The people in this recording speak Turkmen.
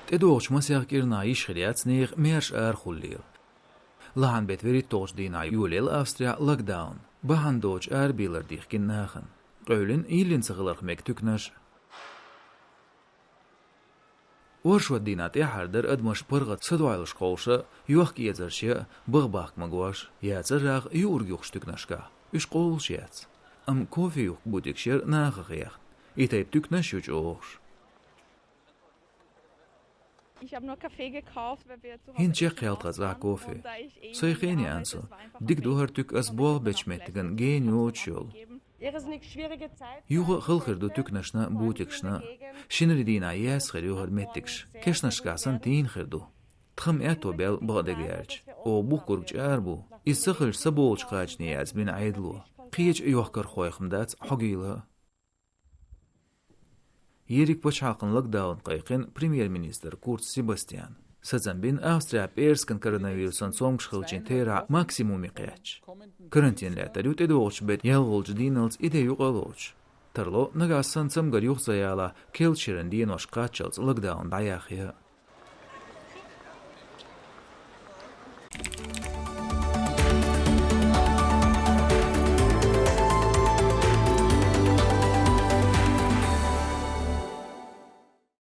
تدوغش مسيح كيرنا يشخريات نيغ ميرش خوليل لهان بيت ويري توش دينا يوليل أستريا لوك داون بهان دوج بيلر ديخ كناخن قولن يلين سغلق ميك تكنش ورشو دينات يحردر ادمش برغت سدوائل شقوشة يوخ يزرشي بغباق مغوش يازر يورجوخ تكنشكا يش قول شيات كوفي يوخ بوديكشير ناخ غيخ يتايب تكنش يوش اوغش هين قيالت غزا كوفي سيخيني أنسو ديك دوهر تك أسبوع بيشمتغن جين يوتشول يوغ خلخر دو تكنشنا بوتكشنا شنر دينا ياسخر يوهر متكش كشنشكاسن تين خردو تخم اتو بيل بغدگيرج او بوكورج اربو يسخر سبولج قاجني ياز بين عيدلو قيج يوخكر خويخم دات حقيلة يريك بوشاقن لوكداون قيقين بريمير مينستر كورت سيباستيان سزن بين أستريا بيرسكن كورونافيروسن صومش خلچين تيرا ماكسيمومي قياج كرنتين لاتريو تدوغش بيت يلغولج دينلز إده يوغلوج ترلو نغاسن سمغر يوغ زيالا كيل شيرن دينوش قاتشلز لوكداون داياخيه